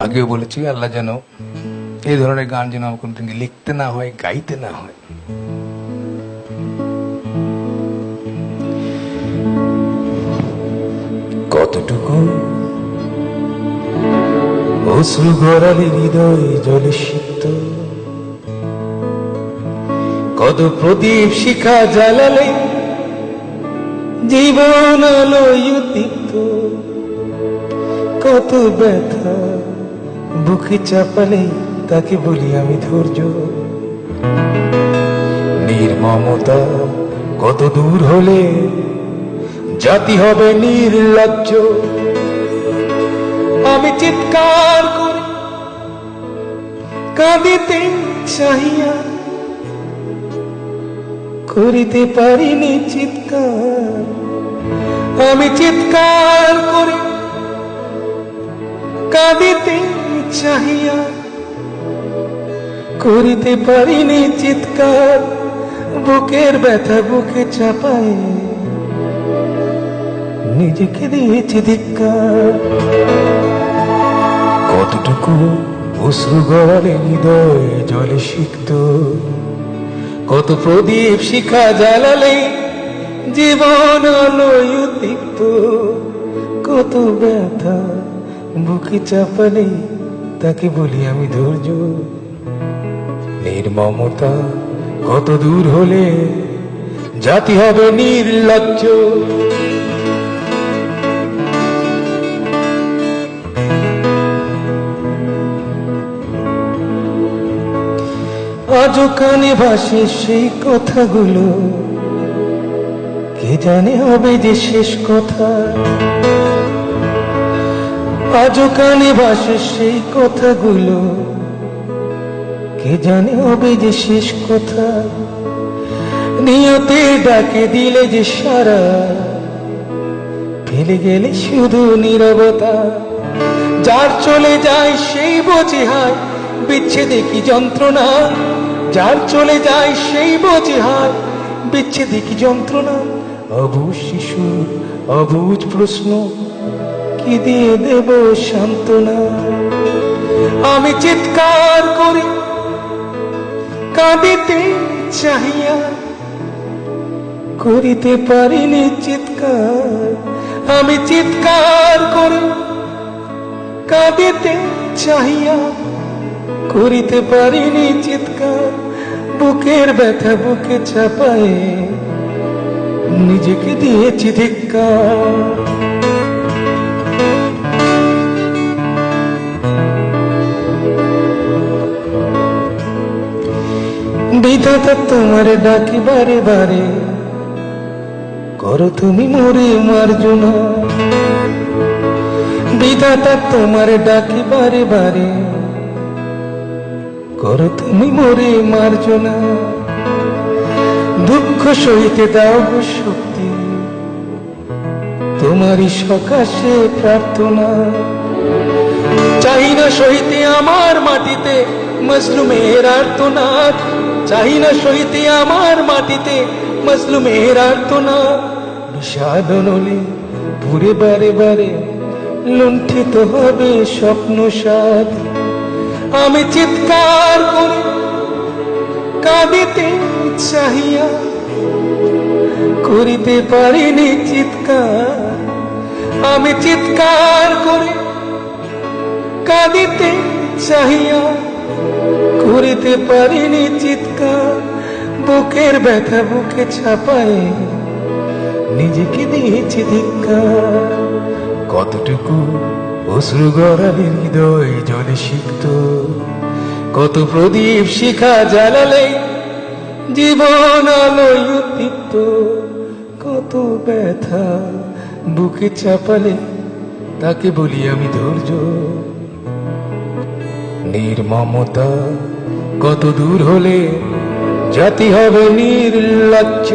আগেও বলেছি আল্লাহ যেন এই ধরনের গান যেন আমার কোনদিন লিখতে না হয়, গাইতে না হয়। কতটুকু অশ্রু গড়ালে হৃদয় জলে সিক্ত, কত প্রদীপ শিখা জ্বালালে জীবন আলোয় দীপ্ত, কত ব্যথা বুকে চাপালে তাকে বলি আমি ধৈর্য। নির্মমতা কত দূর হলে জাতি হবে নির্লজ্জ। আমি চিৎকার করি কাঁদিতে চাহিয়া, করিতে পারিনি চিৎকার। আমি চিৎকার করি কাঁদিতে চাহিয়া, করিতে পারিনি চিৎকার। বুকের ব্যথা বুকে চাপায় নিজেকে দিয়েছি ধিক্কার। কতটুকু অশ্রু গড়ালে হৃদয় জলে সিক্ত, কত প্রদীপ শিখা জ্বালালে জীবন আলোয় দীপ্ত, কত ব্যথা বুকে চাপালে তাকে বলি আমি ধৈর্য। নির্মমতা কত দূর হলে জাতি হবে নির্লজ্জ। আজও কানে ভাসে সেই কথাগুলো, কে জানে হবে যে শেষ কথা। আজও কানে ভাসে সেই কথাগুলো, কে জানে হবে যে শেষ কথা। নিয়তে ডাকে দিলে যে সারা, ফেলে গেলে শুধু নীরবতা। যার চলে যায় সেই বোঝে হায় বিচ্ছেদে কি যন্ত্রণা। যার চলে যায় সেই বোঝে হায় বিচ্ছেদে কি যন্ত্রণা। অবুঝ শিশুর অবুঝ প্রশ্ন, কি দিয়ে দেব সান্ত্বনা। আমি চিৎকার করি কাঁদিতে চাহিয়া, করিতে পারিনি চিৎকার। আমি চিৎকার করি কাঁদিতে চাহিয়া, করিতে পারিনি চিৎকার। বুকের ব্যথা বুকে চাপায় নিজেকে দিয়েছি ধিক্কার। বিধাতা তোমার ডাকি বারে বারে, করো তুমি মোরে মার্জনা। বিধাতা তোমার ডাকি বারে বারে, করো তুমি মোরে মার্জনা। দুঃখ সইতে দাও গো শক্তি, তোমারই সকাশে প্রার্থনা। চাই না সইতে আমার মাটিতে মজলুমের আর্তনাদ। চাই না সইতে আমার মাটিতে মজলুমের আর্তনাদ। বিষাদ নলে পুরে বারে বারে লুণ্ঠিত হবে স্বপ্ন সাদ। আমি চিৎকার করি কাঁদিতে চাহিয়া, করিতে পারিনি চিৎকার। আমি চিৎকার করি কাঁদিতে চাহিয়া, করিতে পারিনি চিৎকার। বুকের ব্যথা বুকে ছাপায় নিজেকে দিয়েছি ধিক্কার। কতটুকু অশ্রু গড়ালে হৃদয় জলে সিক্ত, কত প্রদীপ শিখা জ্বালালে জীবন আলোয় দীপ্ত, কত ব্যথা বুকে চাপালে তাকে বলি আমি ধৈর্য। নির্মমতা কত দূর হলে জাতি হবে নির্লজ্জ।